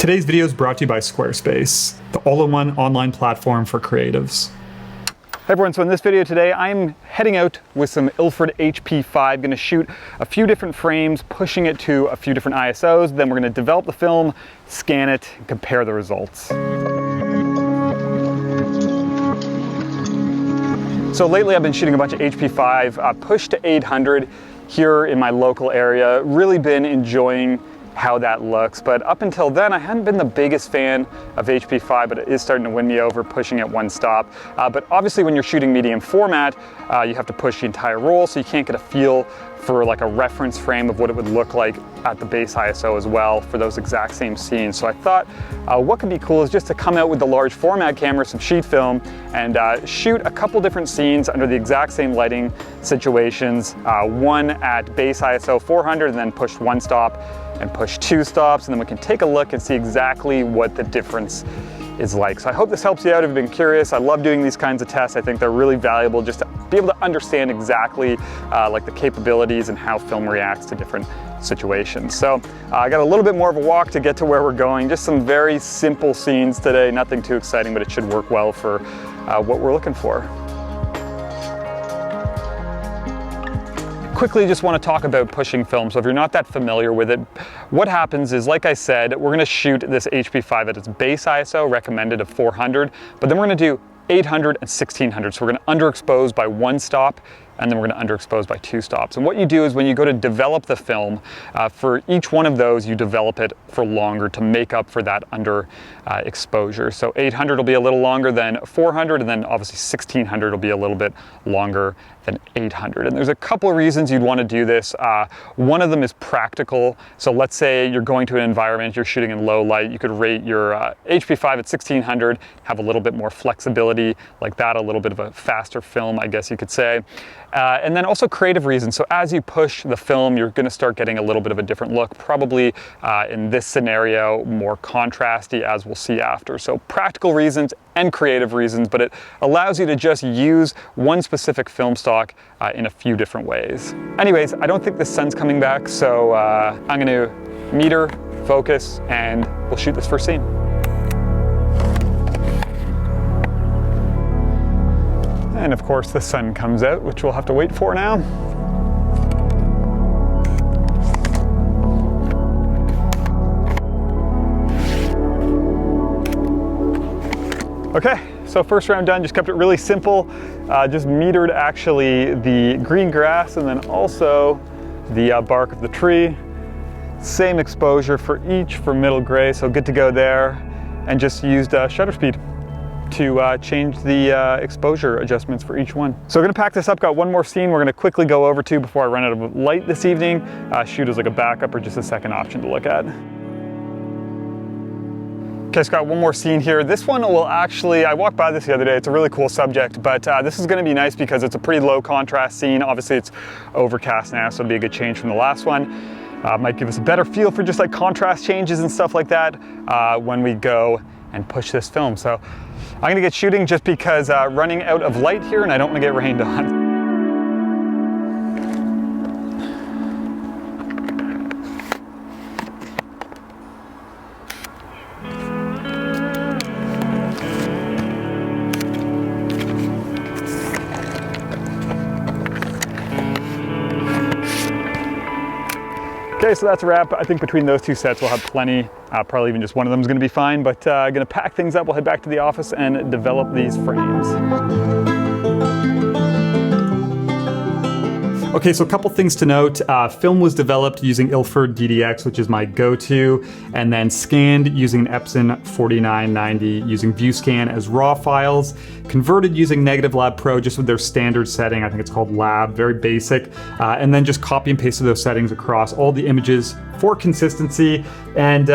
Today's video is brought to you by Squarespace, the all-in-one online platform for creatives. Hey everyone, so in this video today, I'm heading out with some Ilford HP5, gonna shoot a few different frames, pushing it to a few different ISOs, then we're gonna develop the film, scan it, and compare the results. So lately I've been shooting a bunch of HP5, pushed to 800 here in my local area. Really been enjoying how that looks, but up until then I hadn't been the biggest fan of HP5, but it is starting to win me over, pushing at one stop. But obviously when you're shooting medium format, you have to push the entire roll, so you can't get a feel for like a reference frame of what it would look like at the base ISO as well for those exact same scenes. So I thought what could be cool is just to come out with the large format camera, some sheet film, and shoot a couple different scenes under the exact same lighting situations. One at base ISO 400 and then push one stop and push two stops, and then we can take a look and see exactly what the difference is like. So I hope this helps you out if you've been curious. I love doing these kinds of tests. I think they're really valuable just to be able to understand exactly like the capabilities and how film reacts to different situations. So I got a little bit more of a walk to get to where we're going. Just some very simple scenes today, nothing too exciting, but it should work well for what we're looking for. Quickly, just want to talk about pushing film. So if you're not that familiar with it, what happens is, like I said, we're going to shoot this HP5 at its base ISO recommended of 400, but then we're going to do 800 and 1600. So we're going to underexpose by one stop, and then we're going to underexpose by two stops. And what you do is when you go to develop the film, for each one of those, you develop it for longer to make up for that underexposure. So 800 will be a little longer than 400, and then obviously 1600 will be a little bit longer than 800. And there's a couple of reasons you'd want to do this. One of them is practical. So let's say you're going to an environment, you're shooting in low light, you could rate your HP5 at 1600, have a little bit more flexibility like that, a little bit of a faster film, I guess you could say. And then also creative reasons. So as you push the film, you're going to start getting a little bit of a different look, probably in this scenario, more contrasty, as we'll see after. So practical reasons and creative reasons, but it allows you to just use one specific film stock in a few different ways. Anyways, I don't think the sun's coming back, so I'm going to meter, focus, and we'll shoot this first scene. And of course the sun comes out, which we'll have to wait for now. Okay, so first round done, just kept it really simple. Just metered actually the green grass and then also the bark of the tree. Same exposure for each for middle gray, so good to go there. And just used shutter speed to change the exposure adjustments for each one. So we're gonna pack this up, got one more scene we're gonna quickly go over to before I run out of light this evening. Shoot as like a backup or just a second option to look at. Okay, so got one more scene here. This one will actually, I walked by this the other day, it's a really cool subject, but this is gonna be nice because it's a pretty low contrast scene. Obviously it's overcast now, so it'll be a good change from the last one. Might give us a better feel for just like contrast changes and stuff like that when we go and push this film. So I'm gonna get shooting just because running out of light here and I don't wanna get rained on. Okay, so that's a wrap. I think between those two sets we'll have plenty. Probably even just one of them is gonna be fine, but gonna pack things up. We'll head back to the office and develop these frames. Okay, so a couple things to note. Film was developed using Ilford DDX, which is my go-to, and then scanned using an Epson 4990 using ViewScan as raw files, converted using Negative Lab Pro just with their standard setting. I think it's called Lab, very basic, and then just copy and pasted those settings across all the images for consistency. And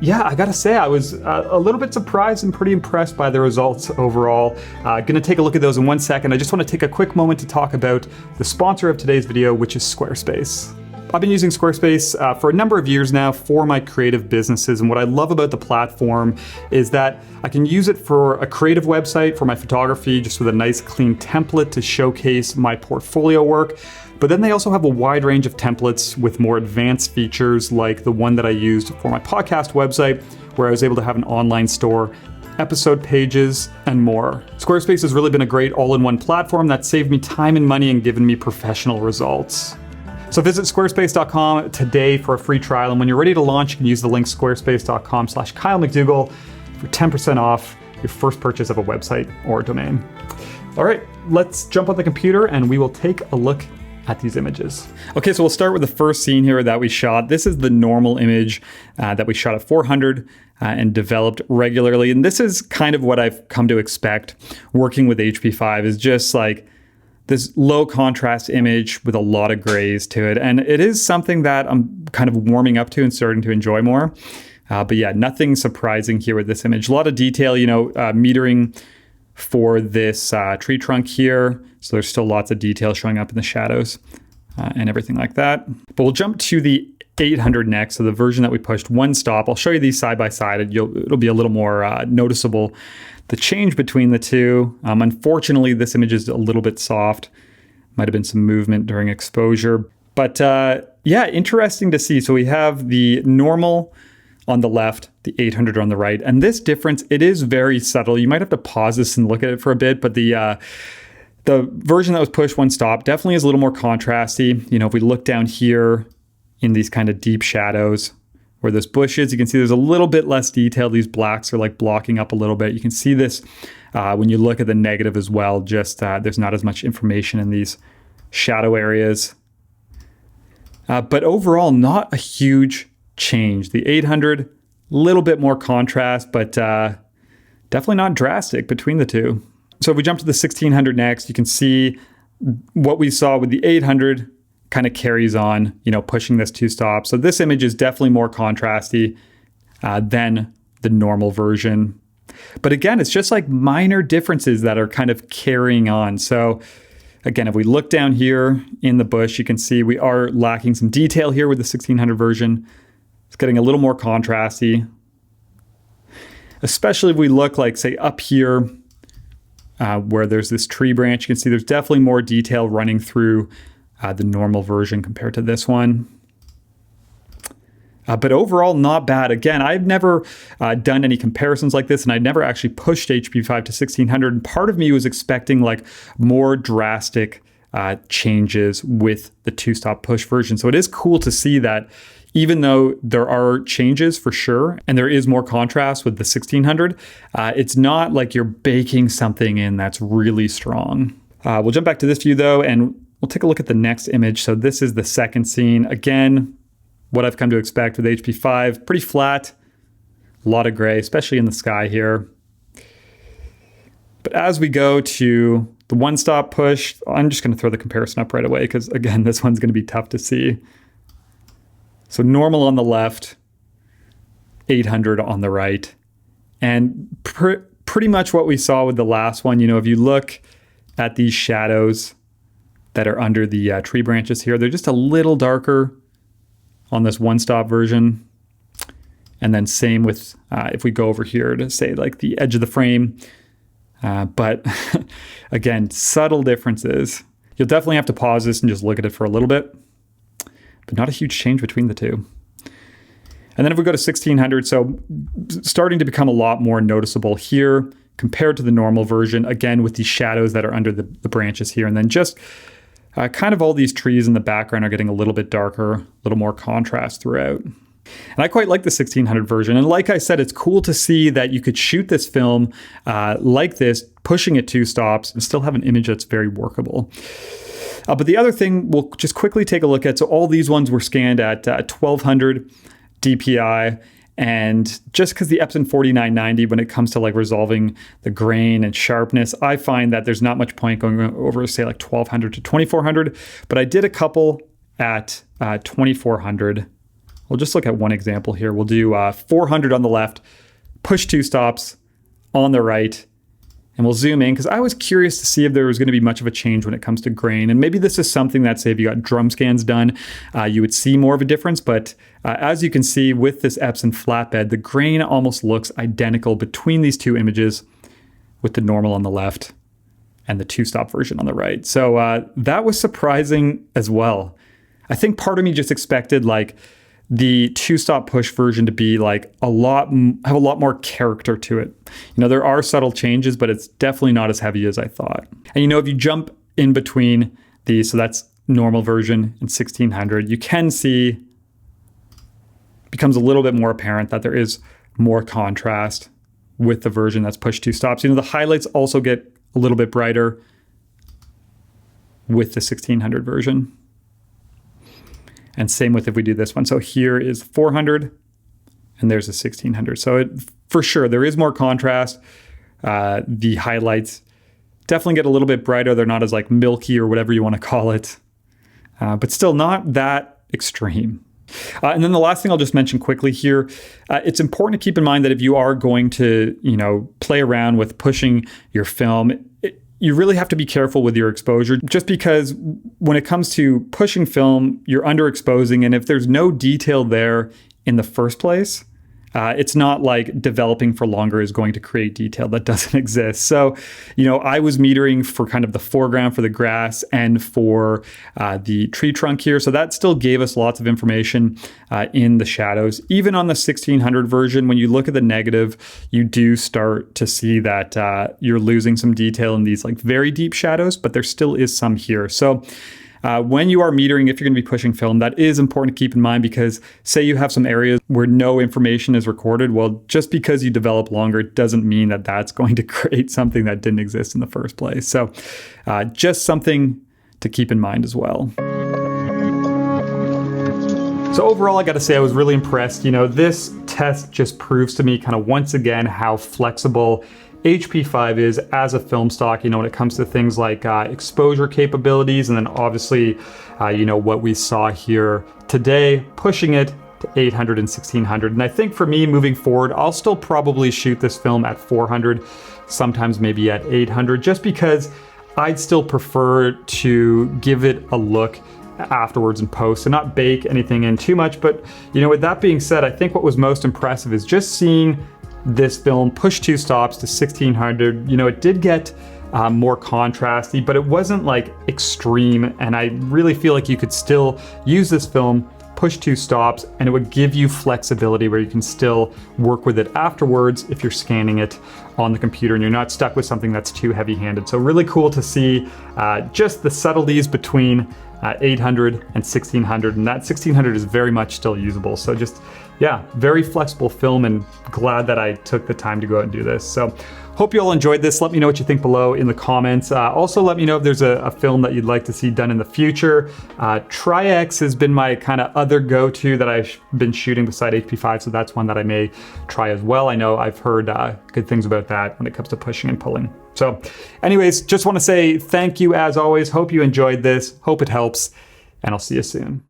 yeah, I gotta say, I was a little bit surprised and pretty impressed by the results overall. Gonna take a look at those in 1 second. I just wanna take a quick moment to talk about the sponsor of today's video, which is Squarespace. I've been using Squarespace for a number of years now for my creative businesses, and what I love about the platform is that I can use it for a creative website for my photography, just with a nice clean template to showcase my portfolio work. But then they also have a wide range of templates with more advanced features, like the one that I used for my podcast website, where I was able to have an online store, episode pages, and more. Squarespace has really been a great all-in-one platform that saved me time and money and given me professional results. So visit squarespace.com today for a free trial, and when you're ready to launch, you can use the link squarespace.com/Kyle McDougall for 10% off your first purchase of a website or a domain. All right, let's jump on the computer and we will take a look at these images. Okay, so we'll start with the first scene here that we shot. This is the normal image that we shot at 400 and developed regularly. And this is kind of what I've come to expect working with HP5, is just like this low contrast image with a lot of grays to it. And it is something that I'm kind of warming up to and starting to enjoy more. But yeah, nothing surprising here with this image. A lot of detail, metering for this tree trunk here. So there's still lots of detail showing up in the shadows and everything like that. But we'll jump to the 800 next, so the version that we pushed one stop. I'll show you these side by side. It'll be a little more noticeable, the change between the two. Unfortunately, this image is a little bit soft. Might have been some movement during exposure. But yeah, interesting to see. So we have the normal on the left, the 800 on the right. And this difference, it is very subtle. You might have to pause this and look at it for a bit, but the version that was pushed one stop definitely is a little more contrasty. If we look down here in these kind of deep shadows where this bush is, you can see there's a little bit less detail. These blacks are like blocking up a little bit. You can see this when you look at the negative as well, just there's not as much information in these shadow areas. But overall, not a huge change. The 800, little bit more contrast, but definitely not drastic between the two. So if we jump to the 1600 next, you can see what we saw with the 800 kind of carries on, pushing this two stops. So this image is definitely more contrasty than the normal version. But again, it's just like minor differences that are kind of carrying on. So again, if we look down here in the bush, you can see we are lacking some detail here with the 1600 version. It's getting a little more contrasty, especially if we look like, say, up here where there's this tree branch. You can see there's definitely more detail running through the normal version compared to this one. But overall, not bad. Again, I've never done any comparisons like this, and I'd never actually pushed HP5 to 1600. And part of me was expecting like more drastic changes with the two-stop push version. So it is cool to see that even though there are changes for sure, and there is more contrast with the 1600, it's not like you're baking something in that's really strong. We'll jump back to this view though, and we'll take a look at the next image. So this is the second scene. Again, what I've come to expect with HP5, pretty flat, a lot of gray, especially in the sky here. But as we go to the one-stop push, I'm just gonna throw the comparison up right away because again, this one's gonna be tough to see. So normal on the left, 800 on the right. And pretty much what we saw with the last one, if you look at these shadows that are under the tree branches here, they're just a little darker on this one-stop version. And then same with, if we go over here to say like the edge of the frame. But again, subtle differences. You'll definitely have to pause this and just look at it for a little bit. But not a huge change between the two. And then if we go to 1600, so starting to become a lot more noticeable here compared to the normal version, again with these shadows that are under the branches here. And then just kind of all these trees in the background are getting a little bit darker, a little more contrast throughout. And I quite like the 1600 version. And like I said, it's cool to see that you could shoot this film like this, pushing it two stops, and still have an image that's very workable. But the other thing we'll just quickly take a look at, so all these ones were scanned at 1200 DPI, and just because the Epson 4990, when it comes to like resolving the grain and sharpness, I find that there's not much point going over, say, like 1200 to 2400, but I did a couple at 2400. We'll just look at one example here. We'll do 400 on the left, push two stops on the right, And we'll zoom in because I was curious to see if there was going to be much of a change when it comes to grain. And maybe this is something that, say, if you got drum scans done, you would see more of a difference. But as you can see with this Epson flatbed, the grain almost looks identical between these two images with the normal on the left and the two-stop version on the right. So that was surprising as well. I think part of me just expected like the two-stop push version to be like have a lot more character to it. You know, there are subtle changes, but it's definitely not as heavy as I thought. And you know, if you jump in between these, so that's normal version and 1600, you can see it becomes a little bit more apparent that there is more contrast with the version that's push two stops. You know, the highlights also get a little bit brighter with the 1600 version. And same with if we do this one. So here is 400 and there's a 1600. So for sure, there is more contrast. The highlights definitely get a little bit brighter. They're not as like milky or whatever you want to call it, but still not that extreme. And then the last thing I'll just mention quickly here, it's important to keep in mind that if you are going to, you know, play around with pushing your film, you really have to be careful with your exposure, just because when it comes to pushing film, you're underexposing. And if there's no detail there in the first place, it's not like developing for longer is going to create detail that doesn't exist. So, you know, I was metering for kind of the foreground for the grass and for the tree trunk here. So that still gave us lots of information in the shadows. Even on the 1600 version, when you look at the negative, you do start to see that you're losing some detail in these like very deep shadows, but there still is some here. So when you are metering, if you're going to be pushing film, that is important to keep in mind, because say you have some areas where no information is recorded. Well, just because you develop longer doesn't mean that that's going to create something that didn't exist in the first place. So just something to keep in mind as well. So overall, I got to say I was really impressed. You know, this test just proves to me kind of once again how flexible HP5 is as a film stock, you know, when it comes to things like exposure capabilities, and then obviously, you know, what we saw here today, pushing it to 800 and 1600. And I think for me moving forward, I'll still probably shoot this film at 400, sometimes maybe at 800, just because I'd still prefer to give it a look afterwards in post and not bake anything in too much. But, you know, with that being said, I think what was most impressive is just seeing this film push two stops to 1600. You know, it did get more contrasty, but it wasn't like extreme. And I really feel like you could still use this film, push two stops, and it would give you flexibility where you can still work with it afterwards if you're scanning it on the computer and you're not stuck with something that's too heavy-handed. So really cool to see just the subtleties between 800 and 1600, and that 1600 is very much still usable. So just, yeah, very flexible film, and glad that I took the time to go out and do this. So hope you all enjoyed this. Let me know what you think below in the comments. Also, let me know if there's a film that you'd like to see done in the future. Tri-X has been my kind of other go-to that I've been shooting beside HP5, so that's one that I may try as well. I know I've heard good things about that when it comes to pushing and pulling. So anyways, just want to say thank you as always. Hope you enjoyed this. Hope it helps, and I'll see you soon.